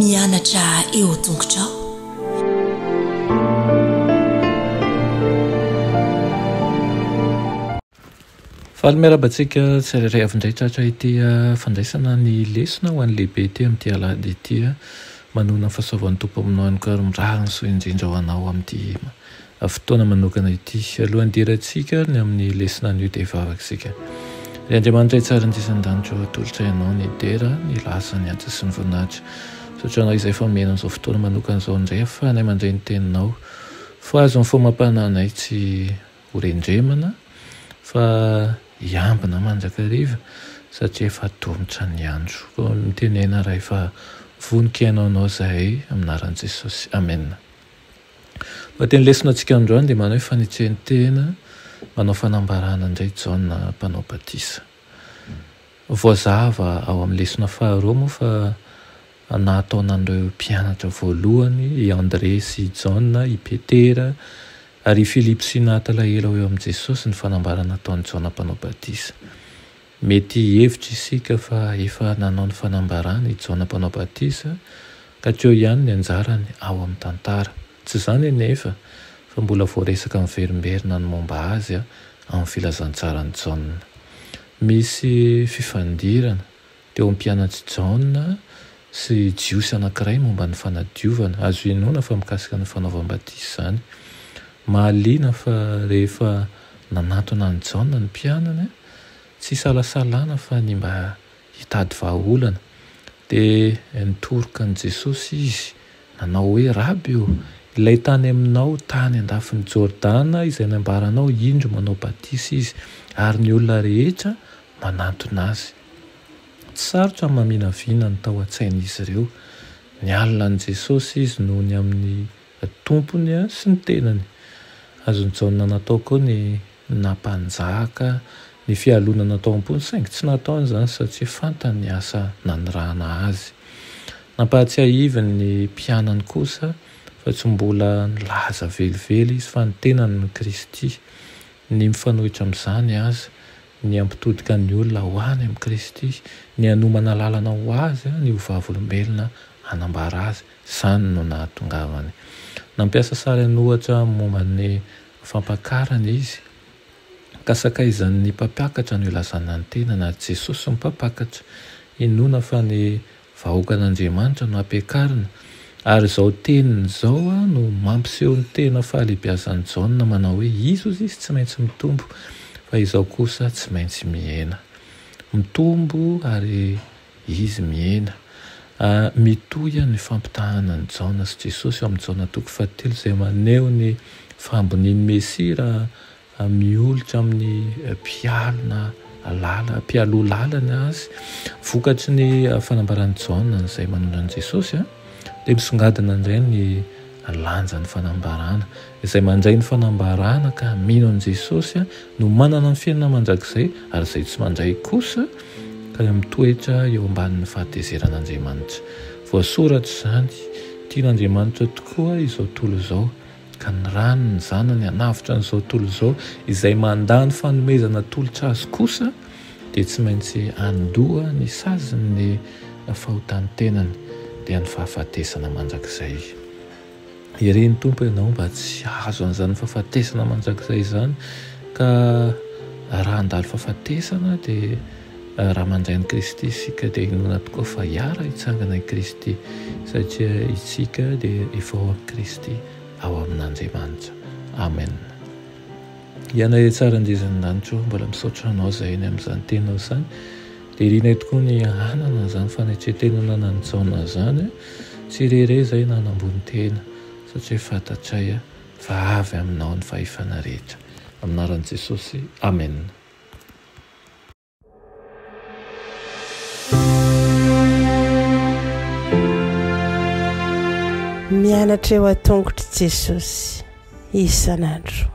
mianatra eo tongotrao. Faly miarabantsika tsirairay avy indray tratra ity fandraisana ny lesona ho an'ny lehibe ity amin'ity alahady ity manona ny fahasoavan'ny tompo aminao ihany koa ary mirariny so indrindra ho anao amin'ity fotoana manokana ity. Alohan'ny dirantsika ny amin'ny lesona an'io dia vavaksika. Ry Andriamanitra tsara indrisan-danitra atolotra ianao ny dera ny lasa ny antsa sy ny voninahitra. Sotra anao izay famena an'izao fotoana manokana izao indray ahafahanay mandray ny teninao. Fa azo ny fomam-pahananay tsy horendremana fa hiambina manjakariva satria efa tomotra ny andro. Koa mitenena raha efa vonika ianao zahay aminaran'i Jesosy. Amen. Teny lesona antsika androany dia manao hoe fanitsehny tena manao fanambarana indray Jaona mpanao batisa. Voazava ao amin'ny lesona faharoa moa fa nataonan'ireo mpianatra voalohany i André sy Jaona, i Petera ary i Filipo sy Natalaela eo amin'i Jesosy ny fanambarana ataon'i Jaona mpanao batisa. Mety hevitra isika fa efa nanao ny fanambarana i Jaona mpanao batisa ka tsy eo ihany ny anjarany ao amin'ny tantara. Tsy izany anefa fa mbola voaresaka miverimberina ny momba azy amin'ny filazantsarany Jaona. Misy fifandirana teo amin'ny mpianatry Jaona sy jiosy anankiray momba ny fanadiovana. Azo inoana fa mikasika ny fanaovam-batisa izany. Mahaliana fa rehefa nanatona ny Jaona ny mpianana tsy salasalana fa ny mba hitady vahaolana dia nitoroka ny Jesosy izy nanao hoe raby io ilay tany aminao tany andafin'ny Jordana izay nambaranao indro manao batisa izy ary ny olona rehetra manatona azy. Tsy sarotra maminaviana ny tao an-tsain'izy ireo. Nialina ny Jesosy izy noho ny amin'ny tompony sy ny tenany. Azony Jaona natao koa ny nampanjaka ny fialona natao am-pony saingy tsy nataony izany satria fantany ny asa nanirahana azy. Nampahatsiahiva ny mpianany kosa fa tsy mbola nilaza velively izy fa ny tenany ny Kristy. Ny mifanohitra amin'izany aza ny ampitodika ny olona ho any amin'ny Kristy, ny hanomana lalana ho azy ny hovavolombelona hanambara azy. Izany no nahatongavany. Nampiasa sary anohatra momban'ny fampakarana izy ka sakaizan'ny mpampiakatra ny ilazana ny tena na Jesosy ny mpampiakatra. Inoana fa ny vahoakan'Andriamanitra no ampiakarina ary izao teniny izao no mampiseho ny tena fahalehibeazan'ny Jaona manao hoe izy tsy maintsy mitombo fa izao kosa tsy maintsy mihena. Mitombo ary izy mihena. Mitohy ny fampitahanan'ny Jaona sy Jesosy amin'ny Jaona 3 izay maneho ny fahambonian'ny Mesia raha miolitra amin'ny mpialoha lalana azy. Vokatry ny fanambaran'ny Jaona izay manondra an'i Jesosy dia misongadina indray ny lanjan'ny fanambarana izay mandray ny fanambarana ka mino an'i Jesosy no manana ny fiainana mandrakizay ary izay tsy mandray kosa ka mitoetra eo ambanin'ny fahatezeran'Andriamanitra. Voasoratra izany tian'Andriamanitra tokoa izao tontolo izao ka ny rano ny zanany hanavitra n'izao tontolo izao izay mandany fanomezana tolotra azy kosa dia tsy maintsy andoha ny saziny fahotany-tenany dia ny fahafatesana mandrakizay. Ireny tompo ianao mba tsy azo an'izany fahafatesana mandrakizay izany ka raha handalo fahafatesana dia raha mandray ny Kristy isika dia inoana tokoa fa hiara hitsangana i Kristy satria isika dia efa ao amin'ny Kristy ao amin'Andriamanitra. Amen. Ianay tsara indrisan'Andriamanitra mbola misaotra anao izay eny amin'izany tenao izany dia irianay tokoa ny anana izany fanetretenana ny Jaona izany tsy rere izay nanambony tena satria fantatray fa avy aminao ny fahefana rehetra. Aminaran'i Jesosy. Amen. Mianatra eo an-tongotry Jesosy isan'andro.